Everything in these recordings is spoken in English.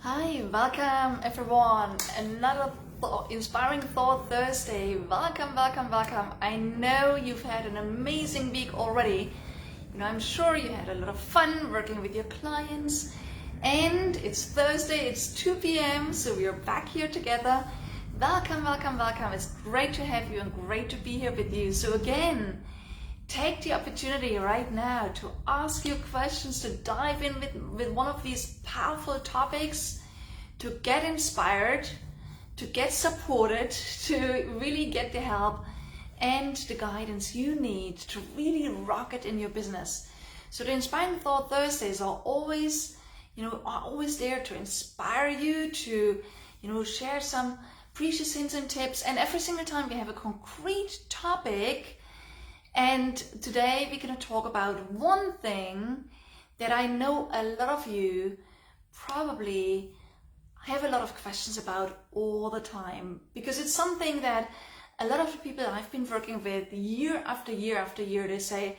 Hi, welcome everyone. Another Inspiring Thought Thursday. Welcome, welcome, welcome. I know you've had an amazing week already. I'm sure you had a lot of fun working with your clients. And it's Thursday, it's 2 p.m., so we are back here together. Welcome, welcome, welcome. It's great to have you and great to be here with you. So again, take the opportunity right now to ask your questions, to dive in with one of these powerful topics, to get inspired, to get supported, to really get the help and the guidance you need to really rock it in your business. So the Inspiring Thought Thursdays are always there to inspire you, to share some precious hints and tips. And every single time we have a concrete topic. And today we're going to talk about one thing that I know a lot of you probably have a lot of questions about all the time, because it's something that a lot of the people I've been working with year after year after year, they say,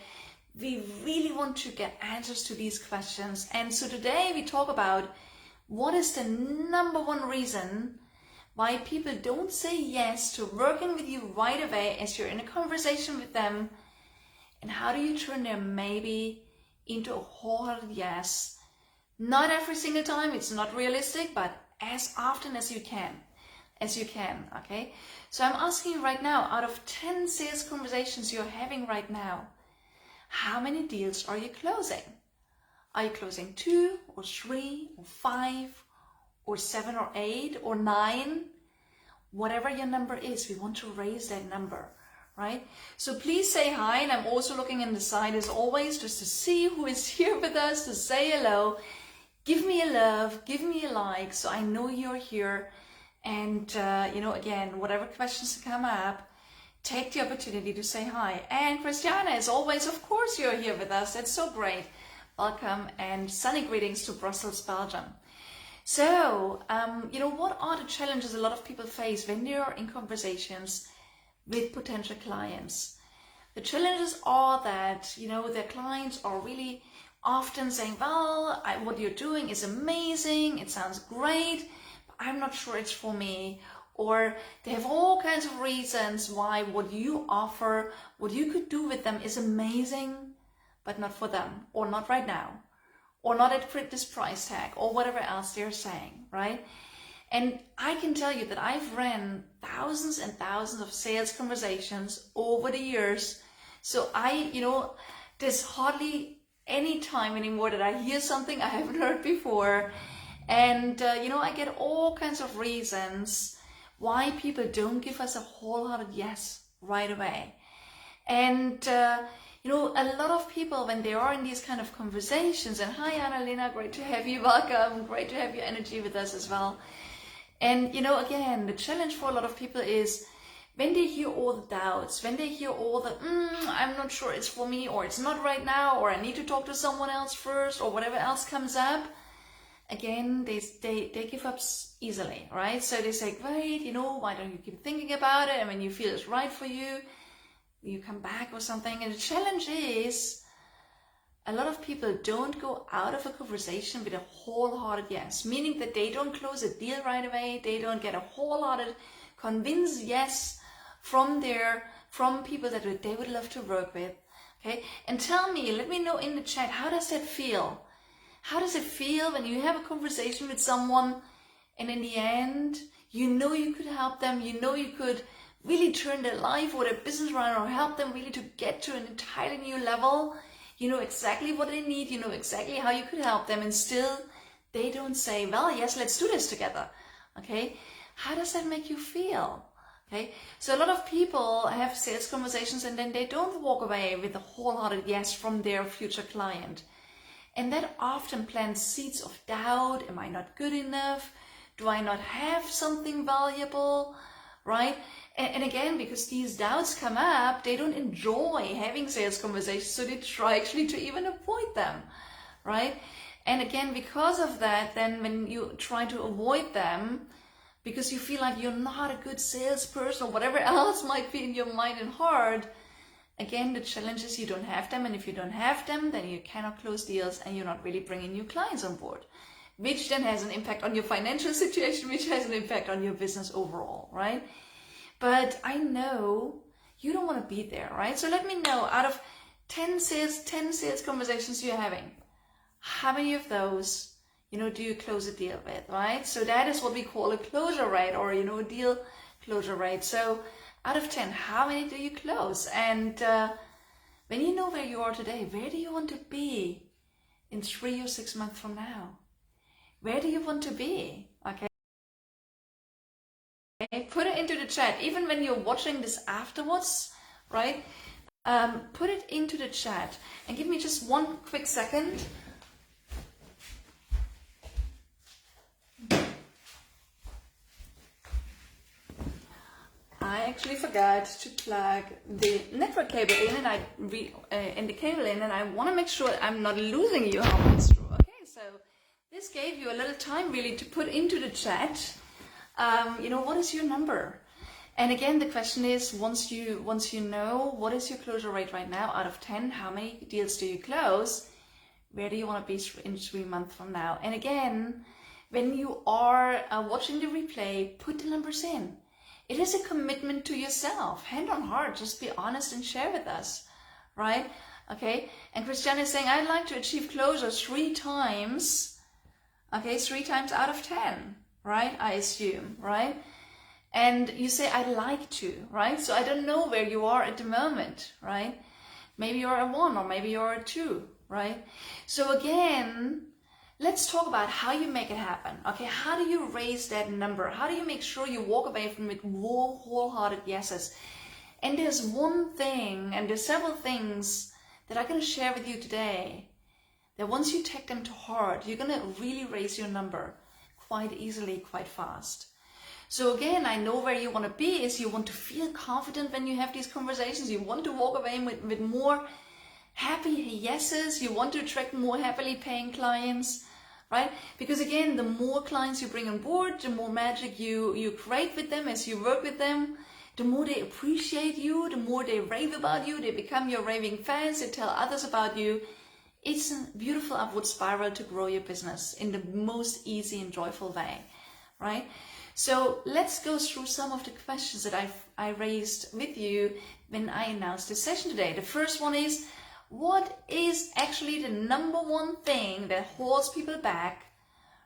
we really want to get answers to these questions. And so today we talk about what is the number one reason why people don't say yes to working with you right away as you're in a conversation with them. And how do you turn their maybe into a wholehearted yes? Not every single time, it's not realistic, but as often as you can, okay? So I'm asking you right now, out of 10 sales conversations you're having right now, how many deals are you closing? Are you closing 2 or 3 or 5 or 7 or 8 or 9? Whatever your number is, we want to raise that number. Right? So please say hi, and I'm also looking in the side as always just to see who is here with us, to say hello. Give me a love, give me a like, so I know you're here. And again, whatever questions come up, take the opportunity to say hi. And Christiana, as always, of course you're here with us. That's so great. Welcome and sunny greetings to Brussels, Belgium. So, what are the challenges a lot of people face when they are in conversations with potential clients? The challenges are that, their clients are really often saying, well, what you're doing is amazing, it sounds great, but I'm not sure it's for me. Or they have all kinds of reasons why what you offer, what you could do with them is amazing, but not for them, or not right now, or not at this price tag, or whatever else they're saying, right? And I can tell you that I've ran thousands and thousands of sales conversations over the years. So there's hardly any time anymore that I hear something I haven't heard before. And, I get all kinds of reasons why people don't give us a wholehearted yes right away. And, a lot of people, when they are in these kind of conversations, and hi, Annalena, great to have you, welcome, great to have your energy with us as well. And, again, the challenge for a lot of people is when they hear all the doubts, when they hear all the, I'm not sure it's for me, or it's not right now, or I need to talk to someone else first, or whatever else comes up, again, they give up easily, right? So they say, great, why don't you keep thinking about it? And when you feel it's right for you, you come back or something. And the challenge is, a lot of people don't go out of a conversation with a wholehearted yes, meaning that they don't close a deal right away. They don't get a wholehearted, convinced yes from people that they would love to work with. Okay, and tell me, let me know in the chat, how does that feel? How does it feel when you have a conversation with someone and in the end, you could help them, you could really turn their life or their business around, or help them really to get to an entirely new level. You know exactly what they need, you know exactly how you could help them, and still they don't say, well, yes, let's do this together. Okay, how does that make you feel? Okay, so a lot of people have sales conversations and then they don't walk away with a wholehearted yes from their future client. And that often plants seeds of doubt. Am I not good enough? Do I not have something valuable? Right? And again, because these doubts come up, they don't enjoy having sales conversations, so they try actually to even avoid them, right? And again, because of that, then when you try to avoid them, because you feel like you're not a good salesperson or whatever else might be in your mind and heart, again, the challenge is you don't have them. And if you don't have them, then you cannot close deals and you're not really bringing new clients on board. which then has an impact on your financial situation, which has an impact on your business overall, right? But I know you don't want to be there, right? So let me know, out of 10 sales conversations you're having, how many of those, do you close a deal with, right? So that is what we call a closure rate, or, a deal closure rate. So out of 10, how many do you close? And when you know where you are today, where do you want to be in 3 or 6 months from now? Where do you want to be? Okay. Put it into the chat, even when you're watching this afterwards, right? Put it into the chat and give me just one quick second. I actually forgot to plug the network cable in, and the cable in, and I want to make sure I'm not losing you halfway through. Okay, so this gave you a little time really to put into the chat. What is your number? And again, the question is, once you know what is your closure rate right now out of 10, how many deals do you close? Where do you want to be in 3 months from now? And again, when you are watching the replay, put the numbers in. It is a commitment to yourself, hand on heart. Just be honest and share with us, right? Okay. And Christiane is saying, I'd like to achieve closure 3 times. Okay, 3 times out of 10, right? I assume, right? And you say, I'd like to, right? So I don't know where you are at the moment, right? Maybe you're a 1 or maybe you're a 2, right? So again, let's talk about how you make it happen. Okay, how do you raise that number? How do you make sure you walk away from it with wholehearted yeses? And there's one thing, and there's several things that I'm going to share with you today, that once you take them to heart, you're going to really raise your number quite easily, quite fast. So again, I know where you want to be is you want to feel confident when you have these conversations. You want to walk away with more happy yeses. You want to attract more happily paying clients, right? Because again, the more clients you bring on board, the more magic you create with them as you work with them, the more they appreciate you, the more they rave about you, they become your raving fans, they tell others about you. It's a beautiful upward spiral to grow your business in the most easy and joyful way, right? So let's go through some of the questions that I raised with you when I announced this session today. The first one is, what is actually the number one thing that holds people back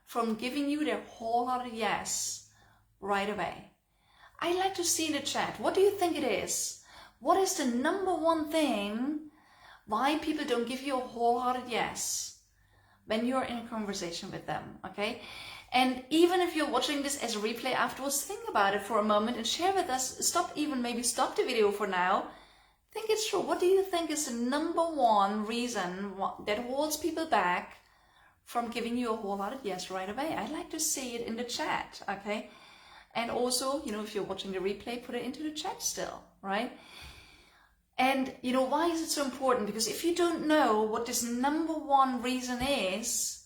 from giving you their wholehearted yes right away? I'd like to see in the chat, what do you think it is? What is the number one thing why people don't give you a wholehearted yes when you're in a conversation with them, okay? And even if you're watching this as a replay afterwards, think about it for a moment and share with us. Maybe stop the video for now. Think it through. What do you think is the number one reason that holds people back from giving you a wholehearted yes right away? I'd like to see it in the chat, okay? And also, if you're watching the replay, put it into the chat still, right? And, why is it so important? Because if you don't know what this number one reason is,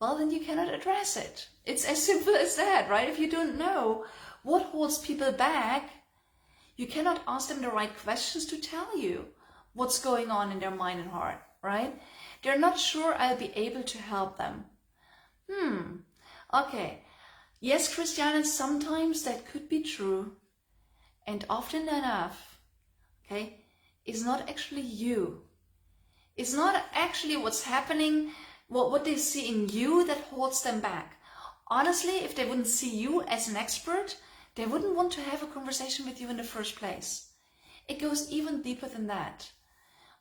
well, then you cannot address it. It's as simple as that, right? If you don't know what holds people back, you cannot ask them the right questions to tell you what's going on in their mind and heart, right? They're not sure I'll be able to help them. Okay. Yes, Christiane, sometimes that could be true. And often enough, okay, it's not actually you. It's not actually what's happening, what they see in you that holds them back. Honestly, if they wouldn't see you as an expert, they wouldn't want to have a conversation with you in the first place. It goes even deeper than that.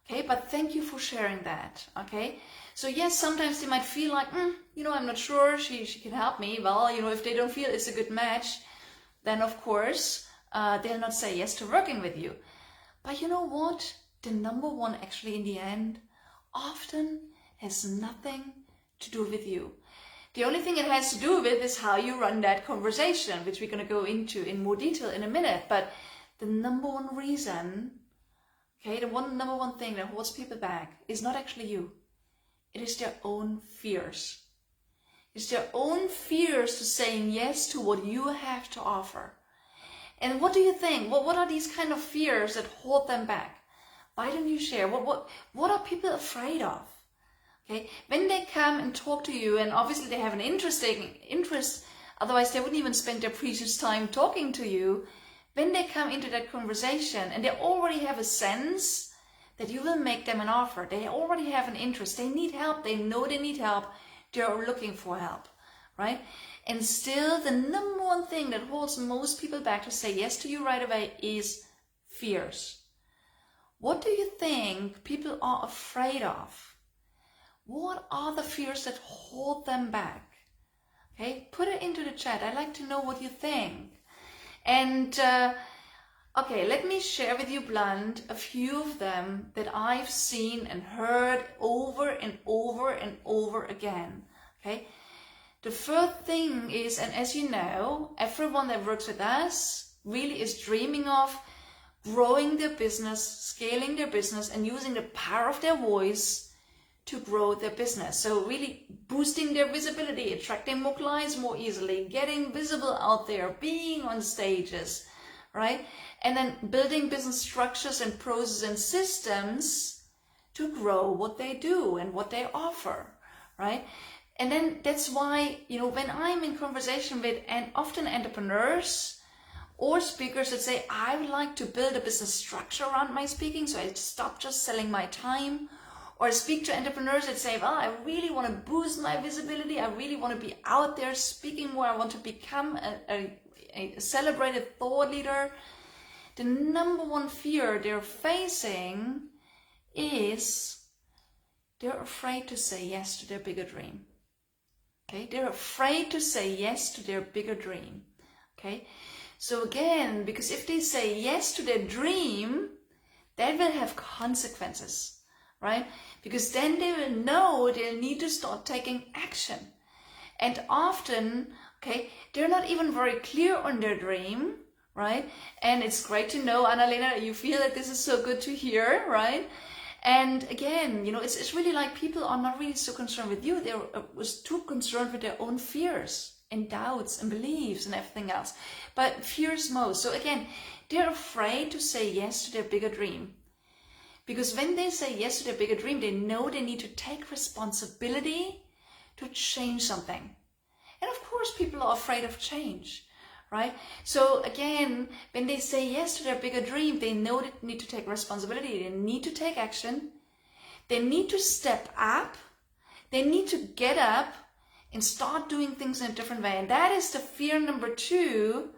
Okay, but thank you for sharing that. Okay, so yes, sometimes they might feel like, I'm not sure she can help me. Well, if they don't feel it's a good match, then of course, they'll not say yes to working with you. But you know what? The number one actually in the end often has nothing to do with you. The only thing it has to do with is how you run that conversation, which we're going to go into in more detail in a minute. But the number one reason, okay, number one thing that holds people back is not actually you. It is their own fears. It's their own fears to saying yes to what you have to offer. And what do you think? What are these kind of fears that hold them back? Why don't you share? What are people afraid of? Okay, when they come and talk to you, and obviously they have an interest, otherwise they wouldn't even spend their precious time talking to you. When they come into that conversation and they already have a sense that you will make them an offer, they already have an interest, they need help, they know they need help, they're looking for help, right? And still the number one thing that holds most people back to say yes to you right away is fears. What do you think people are afraid of? What are the fears that hold them back? Okay, put it into the chat. I'd like to know what you think. And okay, let me share with you, Blunt, a few of them that I've seen and heard over and over and over again. Okay, the first thing is, and as you know, everyone that works with us really is dreaming of growing their business, scaling their business, and using the power of their voice to grow their business. So really boosting their visibility, attracting more clients more easily, getting visible out there, being on stages, right? And then building business structures and processes and systems to grow what they do and what they offer, right? And then that's why, you know, when I'm in conversation with often entrepreneurs or speakers that say, I would like to build a business structure around my speaking, so I stop just selling my time. Or speak to entrepreneurs that say, well, I really want to boost my visibility. I really want to be out there speaking more. I want to become a celebrated thought leader. The number one fear they're facing is they're afraid to say yes to their bigger dream. Okay, they're afraid to say yes to their bigger dream. Okay, so again, because if they say yes to their dream, that will have consequences. Right? Because then they will know they'll need to start taking action. And often, okay, they're not even very clear on their dream, right? And it's great to know, Annalena, you feel that this is so good to hear, right? And again, you know, it's really like people are not really so concerned with you. They was too concerned with their own fears and doubts and beliefs and everything else. But fears most. So again, they're afraid to say yes to their bigger dream. Because when they say yes to their bigger dream, they know they need to take responsibility to change something. And of course, people are afraid of change, right? So again, when they say yes to their bigger dream, they know they need to take responsibility. They need to take action. They need to step up. They need to get up and start doing things in a different way. And that is the fear number 2.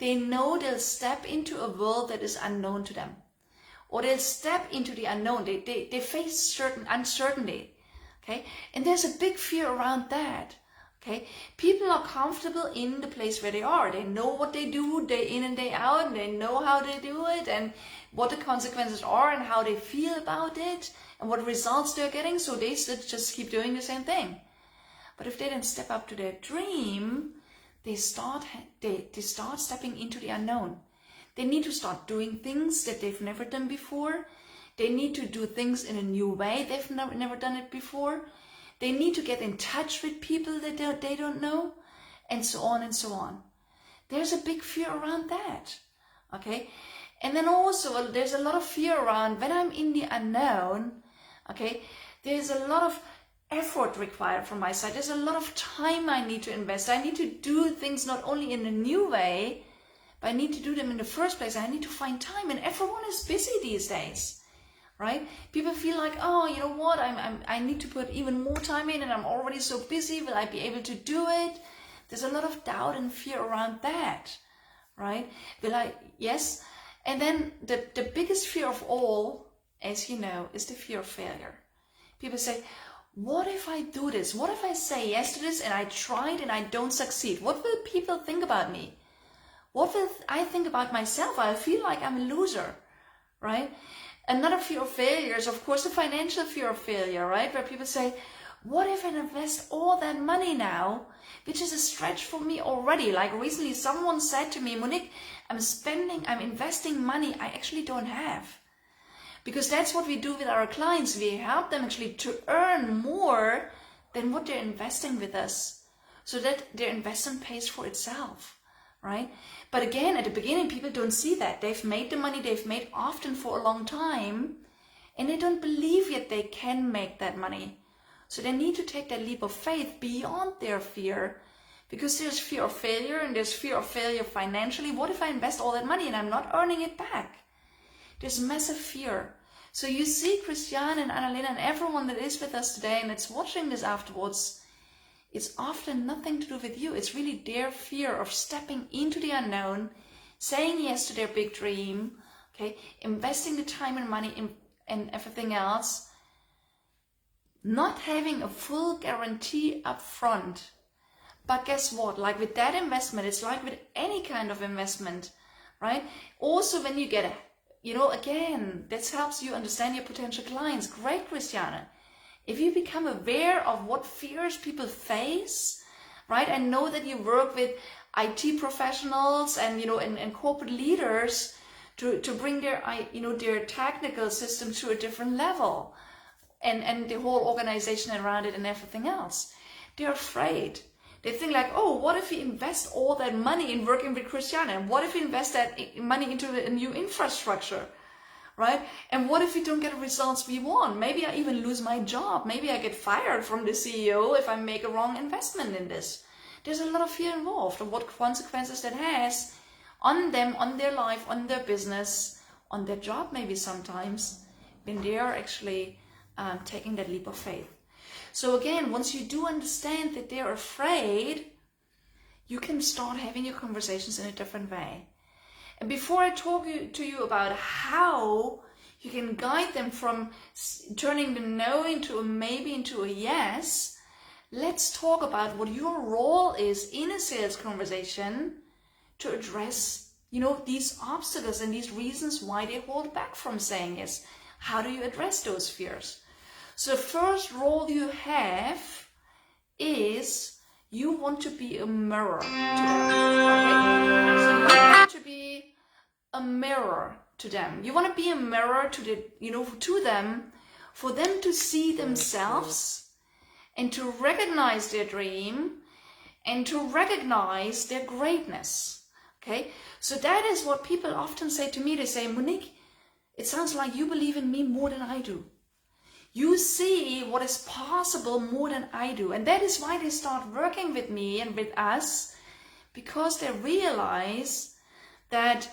They know they'll step into a world that is unknown to them. Or they'll step into the unknown. They face certain uncertainty. Okay? And there's a big fear around that. Okay? People are comfortable in the place where they are. They know what they do day in and day out, and they know how they do it, and what the consequences are, and how they feel about it, and what results they're getting. So they just keep doing the same thing. But if they then step up to their dream, they start stepping into the unknown. They need to start doing things that they've never done before. They need to do things in a new way. They've never done it before. They need to get in touch with people that they don't know, and so on and so on. There's a big fear around that, okay? And then also there's a lot of fear around when I'm in the unknown, okay? There's a lot of effort required from my side. There's a lot of time I need to invest. I need to do things not only in a new way, but I need to do them in the first place. I need to find time, and everyone is busy these days, right? People feel like, oh, you know what? I need to put even more time in, and I'm already so busy. Will I be able to do it? There's a lot of doubt and fear around that, right? Yes. And then the biggest fear of all, as you know, is the fear of failure. People say, what if I do this? What if I say yes to this and I tried and I don't succeed? What will people think about me? What will I think about myself? I feel like I'm a loser, right? Another fear of failure is, of course, the financial fear of failure, right? Where people say, what if I invest all that money now, which is a stretch for me already? Like recently someone said to me, Monique, I'm investing money I actually don't have. Because that's what we do with our clients. We help them actually to earn more than what they're investing with us, so that their investment pays for itself. Right? But again, at the beginning, people don't see that. They've made the money they've made often for a long time, and they don't believe yet they can make that money. So they need to take that leap of faith beyond their fear, because there's fear of failure, and there's fear of failure financially. What if I invest all that money and I'm not earning it back? There's massive fear. So you see, Christiane and Annalena and everyone that is with us today and that's watching this afterwards, it's often nothing to do with you. It's really their fear of stepping into the unknown, saying yes to their big dream, okay, investing the time and money and everything else, not having a full guarantee up front. But guess what? Like with that investment, it's like with any kind of investment, right? Also, when you get a, again, this helps you understand your potential clients. Great, Christiane. If you become aware of what fears people face, right? I know that you work with IT professionals and, and corporate leaders to bring their, their technical system to a different level, and the whole organization around it and everything else. They're afraid. They think like, oh, what if we invest all that money in working with Christiane? And what if we invest that money into a new infrastructure, right? And what if we don't get the results we want? Maybe I even lose my job. Maybe I get fired from the CEO if I make a wrong investment in this. There's a lot of fear involved of what consequences that has on them, on their life, on their business, on their job maybe sometimes, when they are actually taking that leap of faith. So again, once you do understand that they're afraid, you can start having your conversations in a different way. And before I talk to you about how you can guide them from turning the no into a maybe into a yes, let's talk about what your role is in a sales conversation to address, these obstacles and these reasons why they hold back from saying yes. How do you address those fears? So the first role you have is you want to be a mirror to them. Okay? So you want to be a mirror to them. You want to be a mirror to them, for them to see themselves and to recognize their dream and to recognize their greatness. Okay? So that is what people often say to me. They say, Monique, it sounds like you believe in me more than I do. You see what is possible more than I do. And that is why they start working with me and with us, because they realize that,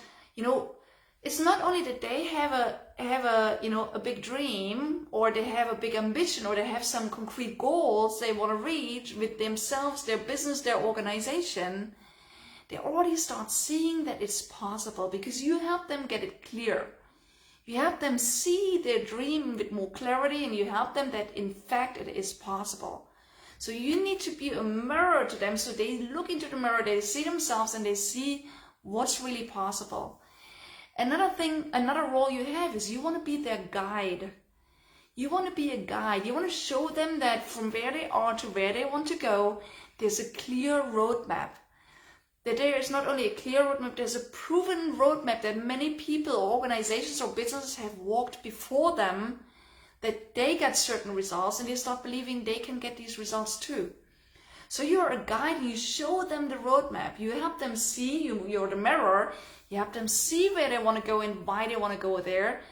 it's not only that they have a big dream, or they have a big ambition, or they have some concrete goals they want to reach with themselves, their business, their organization. They already start seeing that it's possible because you help them get it clear. You help them see their dream with more clarity, and you help them that in fact it is possible. So you need to be a mirror to them, so they look into the mirror, they see themselves, and they see what's really possible. Another role you have is you want to be their guide. You want to be a guide. You want to show them that from where they are to where they want to go, there's a clear roadmap. That there is not only a clear roadmap, there's a proven roadmap that many people or organizations or businesses have walked before them, that they get certain results and they start believing they can get these results too. So you're a guide, and you show them the roadmap. You help them see, you're the mirror, you help them see where they want to go and why they want to go there.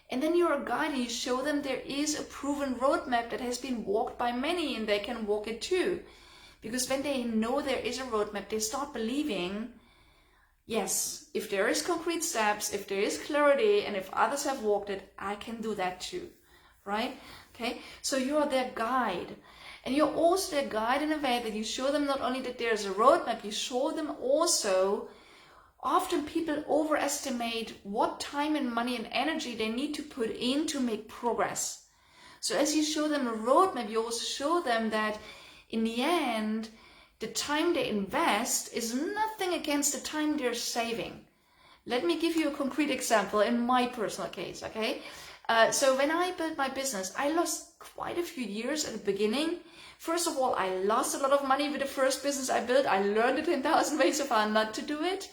And then you're a guide, and you show them there is a proven roadmap that has been walked by many, and they can walk it too. Because when they know there is a roadmap, they start believing, yes, if there is concrete steps, if there is clarity, and if others have walked it, I can do that too, right? Okay, so you're their guide. And you're also their guide in a way that you show them not only that there's a roadmap, you show them also, often people overestimate what time and money and energy they need to put in to make progress. So as you show them a roadmap, you also show them that in the end, the time they invest is nothing against the time they're saving. Let me give you a concrete example in my personal case, okay? So when I built my business, I lost quite a few years at the beginning. First of all, I lost a lot of money with the first business I built. I learned it 10,000 ways of how not to do it.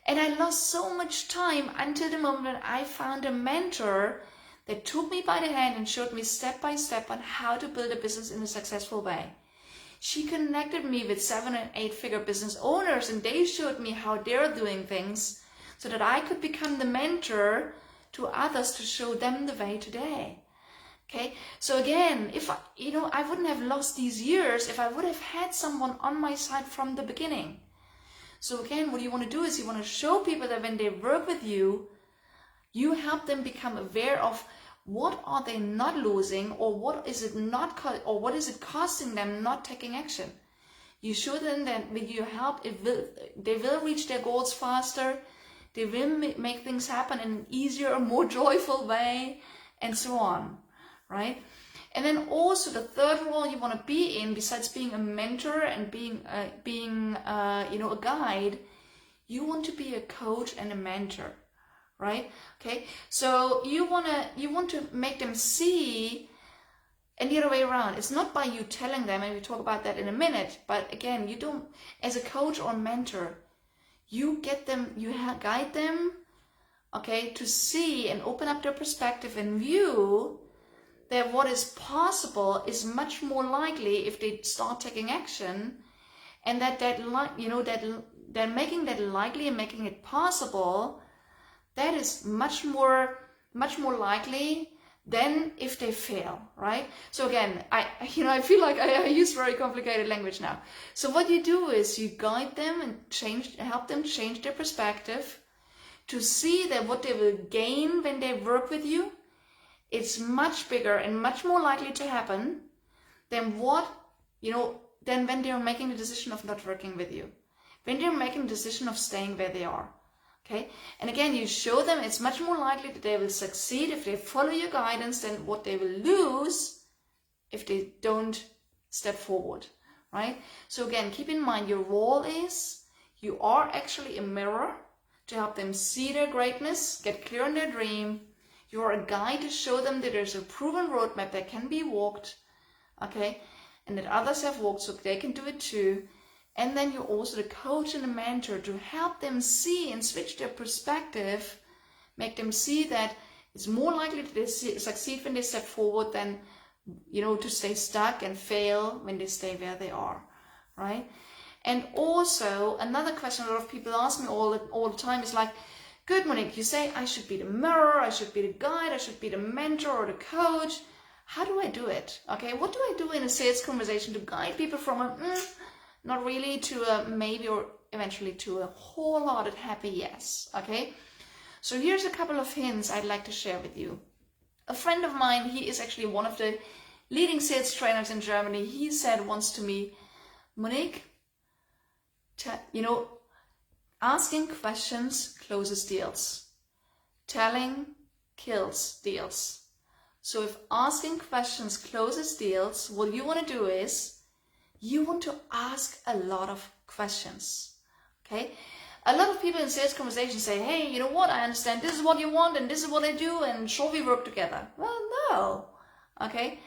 And I lost so much time until the moment when I found a mentor that took me by the hand and showed me step by step on how to build a business in a successful way. She connected me with 7- and 8-figure business owners, and they showed me how they're doing things so that I could become the mentor to others to show them the way today. Okay, so again, if I wouldn't have lost these years if I would have had someone on my side from the beginning. So again, what you want to do is you want to show people that when they work with you, you help them become aware of what are they not losing, or what is it costing them not taking action. You show them that with your help, they will reach their goals faster, they will make things happen in an easier, more joyful way, and so on, right? And then also the third role you want to be in, besides being a mentor and being a guide, you want to be a coach and a mentor, right? Okay, so you want to make them see, and the other way around. It's not by you telling them, and we'll talk about that in a minute, but again, you don't, as a coach or mentor, you guide them, okay, to see and open up their perspective and view that what is possible is much more likely if they start taking action, and that making that likely and making it possible, that is much more likely than if they fail, right? So again, I feel like I use very complicated language now. So what you do is you guide them and help them change their perspective to see that what they will gain when they work with you, it's much bigger and much more likely to happen than than when they're making the decision of not working with you, when they're making the decision of staying where they are. Okay, and again, you show them it's much more likely that they will succeed if they follow your guidance than what they will lose if they don't step forward, right? So again, keep in mind your role is you are actually a mirror to help them see their greatness, get clear on their dream. You are a guide to show them that there's a proven roadmap that can be walked, okay, and that others have walked so they can do it too. And then you're also the coach and the mentor to help them see and switch their perspective, make them see that it's more likely that they succeed when they step forward than, to stay stuck and fail when they stay where they are, right? And also, another question a lot of people ask me all the time is like, good, Monique, you say I should be the mirror, I should be the guide, I should be the mentor or the coach. How do I do it? Okay, what do I do in a sales conversation to guide people from a not really to a maybe, or eventually to a wholehearted happy yes, okay? So here's a couple of hints I'd like to share with you. A friend of mine, he is actually one of the leading sales trainers in Germany. He said once to me, Monique, asking questions closes deals. Telling kills deals. So if asking questions closes deals, what you want to do is you want to ask a lot of questions, okay? A lot of people in sales conversations say, hey, you know what, I understand this is what you want and this is what I do and sure we work together. Well, no, okay?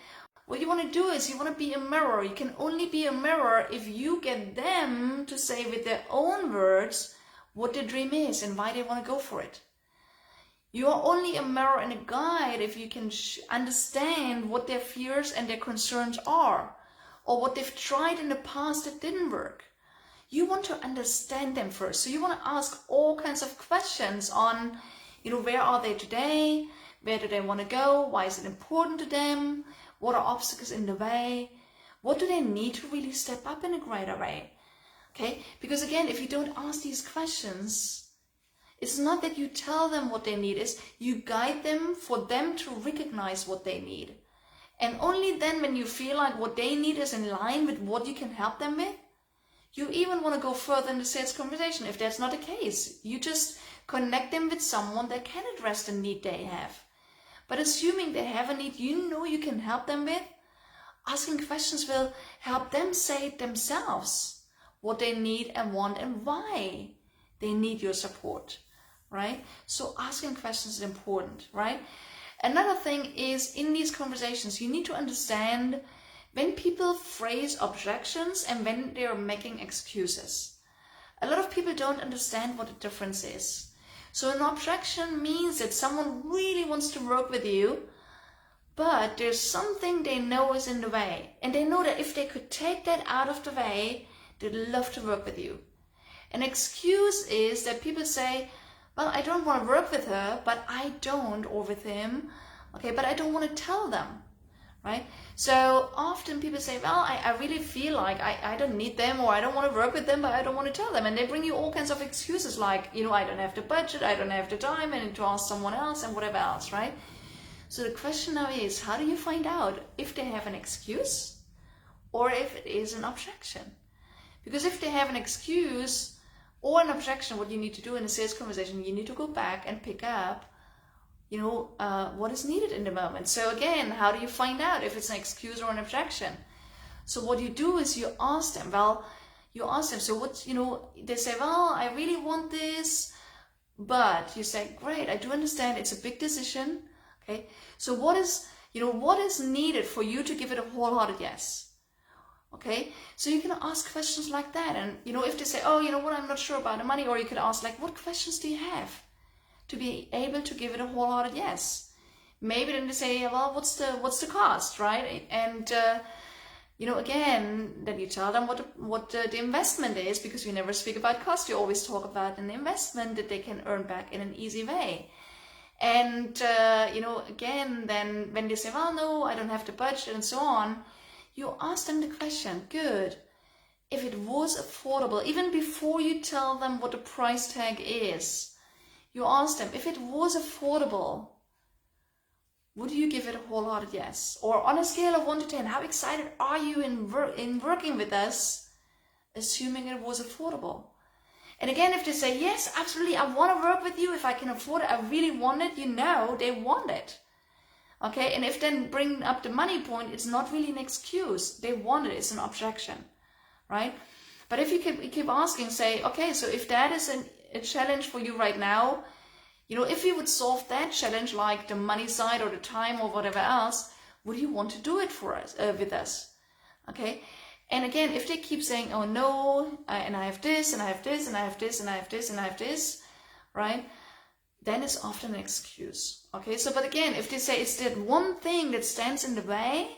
What you want to do is you want to be a mirror. You can only be a mirror if you get them to say with their own words what their dream is and why they want to go for it. You are only a mirror and a guide if you can understand what their fears and their concerns are, or what they've tried in the past that didn't work. You want to understand them first. So you want to ask all kinds of questions on, where are they today? Where do they want to go? Why is it important to them? What are obstacles in the way? What do they need to really step up in a greater way? Okay, because again, if you don't ask these questions, it's not that you tell them what they need, is you guide them for them to recognize what they need. And only then when you feel like what they need is in line with what you can help them with, you even want to go further in the sales conversation. If that's not the case, you just connect them with someone that can address the need they have. But assuming they have a need you can help them with, asking questions will help them say themselves what they need and want and why they need your support, right? So asking questions is important, right? Another thing is, in these conversations, you need to understand when people phrase objections and when they are making excuses. A lot of people don't understand what the difference is. So an objection means that someone really wants to work with you, but there's something they know is in the way. And they know that if they could take that out of the way, they'd love to work with you. An excuse is that people say, well, I don't want to work with her, but I don't, or with him, okay, but I don't want to tell them. right? So often people say, well, I really feel like I don't need them, or I don't want to work with them, but I don't want to tell them. And they bring you all kinds of excuses like, I don't have the budget, I don't have the time, I need to ask someone else and whatever else, right? So the question now is, how do you find out if they have an excuse or if it is an objection? Because if they have an excuse or an objection, what you need to do in a sales conversation, you need to go back and pick up what is needed in the moment. So again, how do you find out if it's an excuse or an objection? So what you do is you ask them, so what, they say, well, I really want this, but you say, great, I do understand it's a big decision. Okay. So what is needed for you to give it a wholehearted yes? Okay. So you can ask questions like that. And, if they say, oh, I'm not sure about the money, or you could ask like, what questions do you have to be able to give it a wholehearted yes? Maybe then they say, well, what's the cost, right? And again, then you tell them what the investment is, because you never speak about cost. You always talk about an investment that they can earn back in an easy way. And again, then when they say, well, no, I don't have the budget and so on, you ask them the question, good. If it was affordable, even before you tell them what the price tag is, you ask them, if it was affordable, would you give it a wholehearted yes? Or on a scale of 1 to 10, how excited are you in working with us, assuming it was affordable? And again, if they say, yes, absolutely, I want to work with you, if I can afford it, I really want it, they want it. Okay, and if then bring up the money point, it's not really an excuse. They want it, it's an objection, right? But if you keep asking, say, okay, so if that is a challenge for you right now, if you would solve that challenge, like the money side or the time or whatever else, would you want to do it for us, with us? Okay. And again, if they keep saying, oh no, and I have this, and I have this, and I have this, and I have this, and I have this, right? Then it's often an excuse. Okay, so but again, if they say it's that one thing that stands in the way,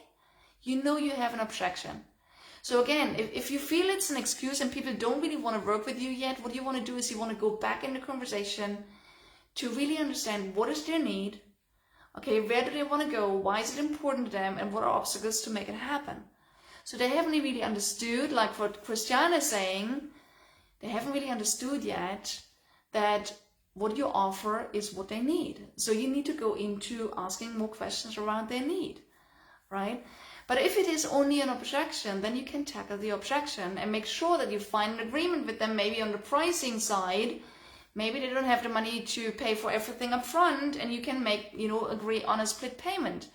you have an objection. So again, if you feel it's an excuse and people don't really want to work with you yet, what you want to do is you want to go back in the conversation to really understand what is their need, okay, where do they want to go, why is it important to them, and what are obstacles to make it happen. So they haven't really understood, like what Christiane is saying, they haven't really understood yet that what you offer is what they need. So you need to go into asking more questions around their need, right? But if it is only an objection, then you can tackle the objection and make sure that you find an agreement with them, maybe on the pricing side. Maybe they don't have the money to pay for everything up front, and you can make, agree on a split payment.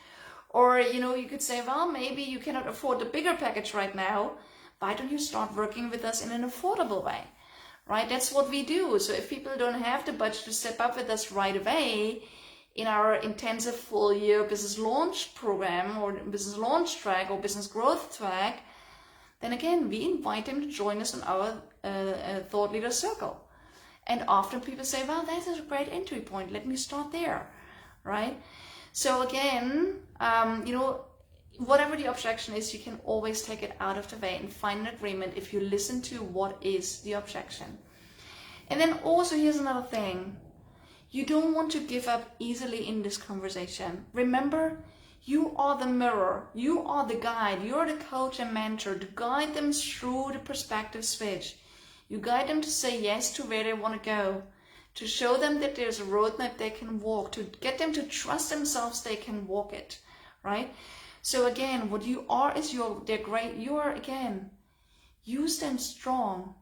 Or, you could say, well, maybe you cannot afford the bigger package right now. Why don't you start working with us in an affordable way, right? That's what we do. So if people don't have the budget to step up with us right away in our intensive full year business launch program or business launch track or business growth track, then again, we invite them to join us on our thought leader circle. And often people say, well, that is a great entry point. Let me start there, right? So again, whatever the objection is, you can always take it out of the way and find an agreement if you listen to what is the objection. And then also, here's another thing. You don't want to give up easily in this conversation. Remember, you are the mirror. You are the guide. You're the coach and mentor to guide them through the perspective switch. You guide them to say yes to where they want to go, to show them that there's a roadmap they can walk, to get them to trust themselves they can walk it, right? So again, what you are is you stand strong.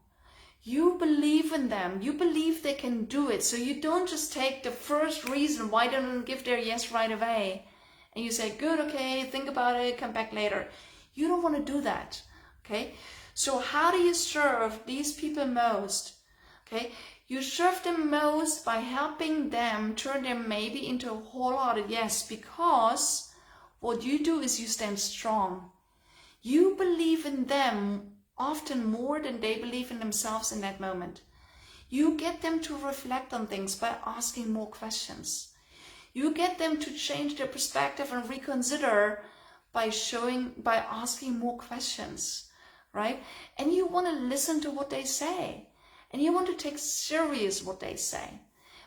You believe in them. You believe they can do it. So you don't just take the first reason why they don't give their yes right away and you say, good, okay, think about it, come back later. You don't want to do that, okay? So how do you serve these people most? Okay, you serve them most by helping them turn their maybe into a wholehearted yes, because what you do is you stand strong. You believe in them often more than they believe in themselves in that moment. You get them to reflect on things by asking more questions. You get them to change their perspective and reconsider by asking more questions. Right? And you want to listen to what they say. And you want to take serious what they say.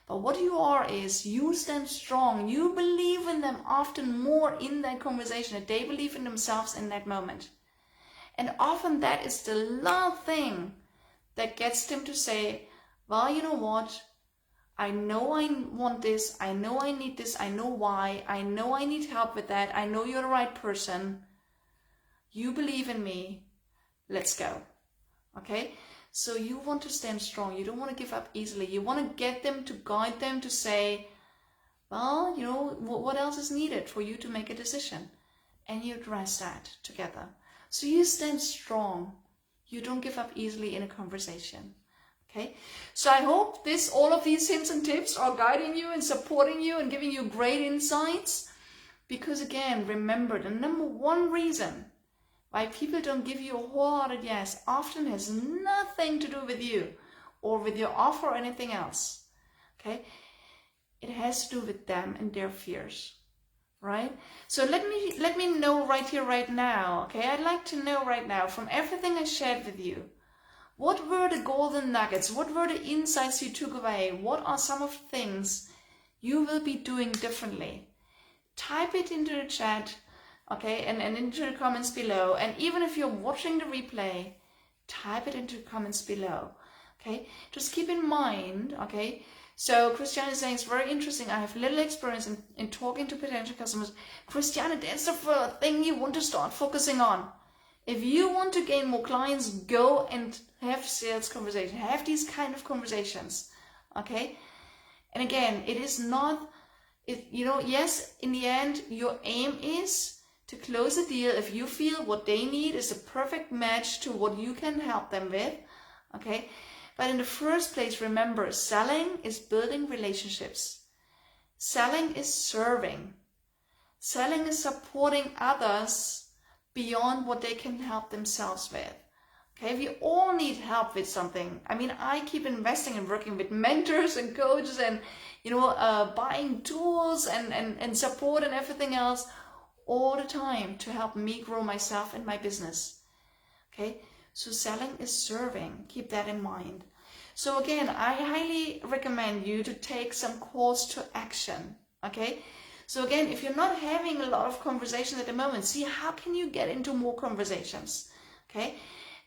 But what you are is you stand strong. You believe in them often more in that conversation that they believe in themselves in that moment. And often that is the last thing that gets them to say, well, you know what? I know I want this. I know I need this. I know why. I know I need help with that. I know you're the right person. You believe in me. Let's go. Okay? So you want to stand strong. You don't want to give up easily. You want to get them, to guide them, to say, well, you know, what else is needed for you to make a decision? And you address that together. So you stand strong. You don't give up easily in a conversation. Okay? So I hope all of these hints and tips are guiding you and supporting you and giving you great insights. Because again, remember, the number one reason why people don't give you a wholehearted yes often has nothing to do with you or with your offer or anything else. Okay? It has to do with them and their fears, right? So let me know right here, right now. Okay? I'd like to know right now, from everything I shared with you, what were the golden nuggets? What were the insights you took away? What are some of the things you will be doing differently? Type it into the chat. Okay, and into the comments below. And even if you're watching the replay, type it into the comments below. Okay, just keep in mind, okay, so Christiane is saying it's very interesting. I have little experience in talking to potential customers. Christiane, that's the first thing you want to start focusing on. If you want to gain more clients, go and have sales conversations. Have these kind of conversations. Okay, and again, it is not, yes, in the end, your aim is to close a deal if you feel what they need is a perfect match to what you can help them with, okay? But in the first place, remember, selling is building relationships. Selling is serving. Selling is supporting others beyond what they can help themselves with. Okay, we all need help with something. I mean, I keep investing in working with mentors and coaches and, buying tools and support and everything else all the time to help me grow myself and my business. Okay, so selling is serving. Keep that in mind. So again, I highly recommend you to take some calls to action. Okay, so again, if you're not having a lot of conversations at the moment, see how can you get into more conversations. Okay,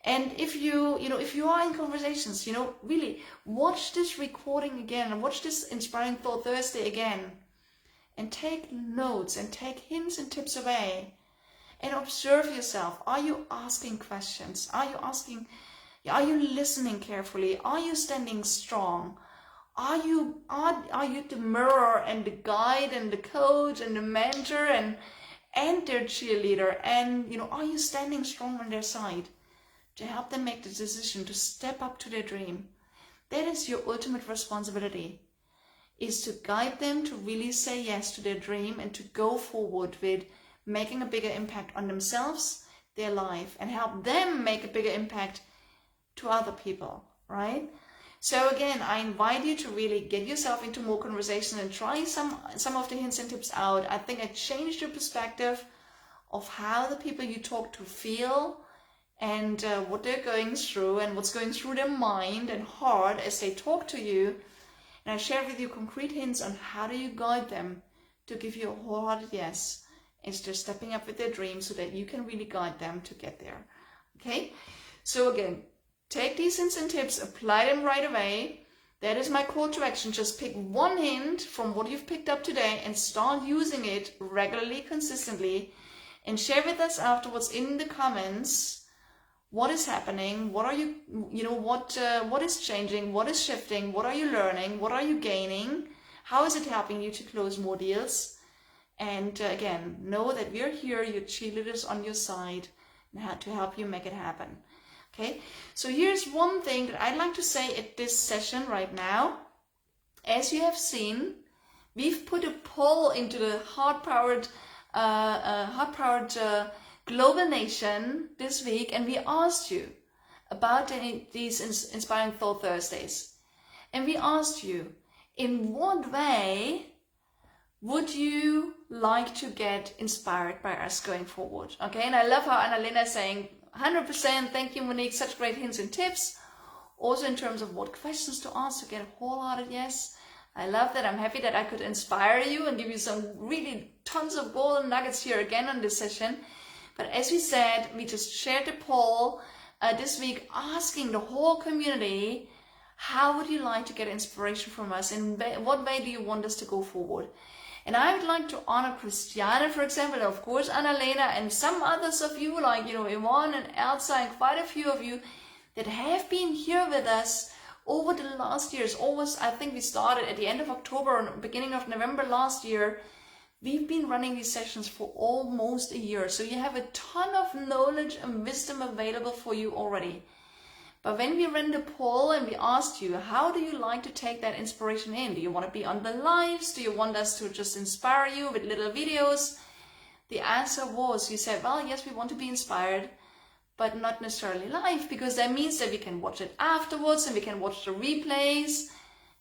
and if you are in conversations, really watch this recording again and watch this Inspiring Thought Thursday again. And take notes and take hints and tips away and observe yourself. Are you asking questions? Are you listening carefully? Are you standing strong? Are you the mirror and the guide and the coach and the mentor and their cheerleader? And are you standing strong on their side to help them make the decision to step up to their dream? That is your ultimate responsibility. Is to guide them to really say yes to their dream and to go forward with making a bigger impact on themselves, their life, and help them make a bigger impact to other people, right? So again, I invite you to really get yourself into more conversation and try some of the hints and tips out. I think it changed your perspective of how the people you talk to feel and what they're going through and what's going through their mind and heart as they talk to you. And I share with you concrete hints on how do you guide them to give you a wholehearted yes as they're stepping up with their dreams so that you can really guide them to get there. Okay? So again, take these hints and tips, apply them right away. That is my call to action. Just pick one hint from what you've picked up today and start using it regularly, consistently, and share with us afterwards in the comments what is happening, what are you, what is changing, what is shifting, what are you learning, what are you gaining, how is it helping you to close more deals? And again, know that we're here, your cheerleaders on your side, to help you make it happen. Okay, so here's one thing that I'd like to say at this session right now. As you have seen, we've put a poll into the HeartPowered Global Nation this week, and we asked you about these Inspiring Thought Thursdays. And we asked you, in what way would you like to get inspired by us going forward? Okay, and I love how Annalena is saying 100%, thank you Monique, such great hints and tips. Also in terms of what questions to ask to get a wholehearted yes. I love that. I'm happy that I could inspire you and give you some really tons of golden nuggets here again on this session. But as we said, we just shared a poll this week asking the whole community, how would you like to get inspiration from us? In what way do you want us to go forward? And I would like to honor Christiane, for example, of course, Annalena, and some others of you, like, Yvonne and Elsa, and quite a few of you that have been here with us over the last years. Almost, I think we started at the end of October or beginning of November last year. We've been running these sessions for almost a year. So you have a ton of knowledge and wisdom available for you already. But when we ran the poll and we asked you, how do you like to take that inspiration in? Do you want to be on the lives? Do you want us to just inspire you with little videos? The answer was, you said, well, yes, we want to be inspired, but not necessarily live, because that means that we can watch it afterwards and we can watch the replays,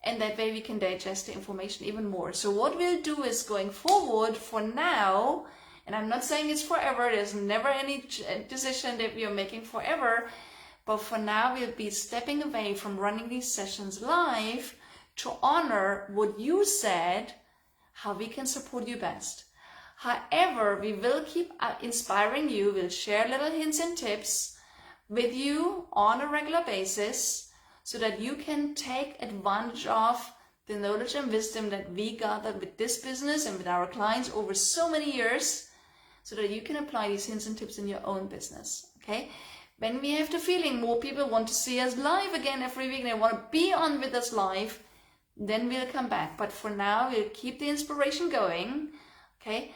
and that way we can digest the information even more. So what we'll do is, going forward for now, and I'm not saying it's forever, there's never any decision that we are making forever, but for now, we'll be stepping away from running these sessions live to honor what you said, how we can support you best. However, we will keep inspiring you. We'll share little hints and tips with you on a regular basis so that you can take advantage of the knowledge and wisdom that we gathered with this business and with our clients over so many years, so that you can apply these hints and tips in your own business, okay? When we have the feeling more people want to see us live again every week, they want to be on with us live, then we'll come back. But for now, we'll keep the inspiration going, okay?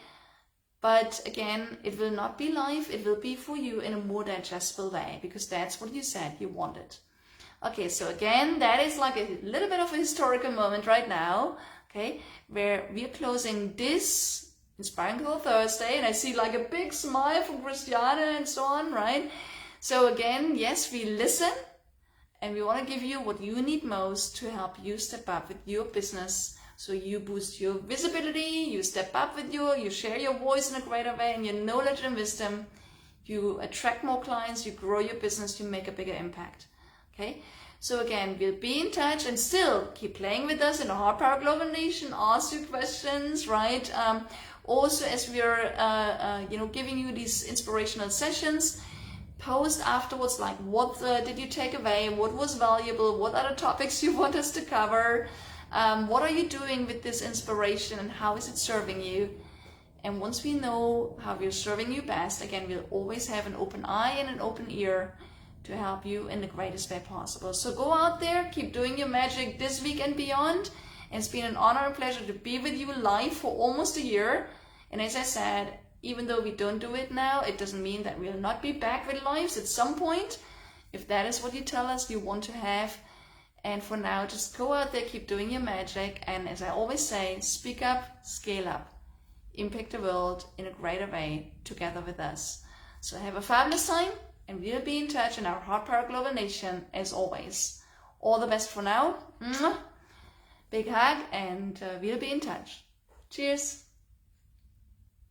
But again, it will not be live. It will be for you in a more digestible way, because that's what you said you wanted. Okay, so again, that is like a little bit of a historical moment right now, okay, where we're closing this Inspiring Thought Thursday, and I see like a big smile from Christiane and so on, right? So again, yes, we listen, and we want to give you what you need most to help you step up with your business. So you boost your visibility, you step up with you share your voice in a greater way, and your knowledge and wisdom. You attract more clients, you grow your business, you make a bigger impact. Okay? So again, we'll be in touch, and still keep playing with us in the HeartPowered Global Nation. Ask your questions, right? Also, as we are, giving you these inspirational sessions, post afterwards, like, what did you take away? What was valuable? What are the topics you want us to cover? What are you doing with this inspiration, and how is it serving you? And once we know how we're serving you best, again, we'll always have an open eye and an open ear to help you in the greatest way possible. So go out there, keep doing your magic this week and beyond. And it's been an honor and pleasure to be with you live for almost a year. And as I said, even though we don't do it now, it doesn't mean that we'll not be back with lives at some point, if that is what you tell us you want to have. And for now, just go out there, keep doing your magic. And as I always say, speak up, scale up, impact the world in a greater way together with us. So have a fabulous time, and we'll be in touch in our HeartPowered Global Nation as always. All the best for now. Big hug, and we'll be in touch. Cheers.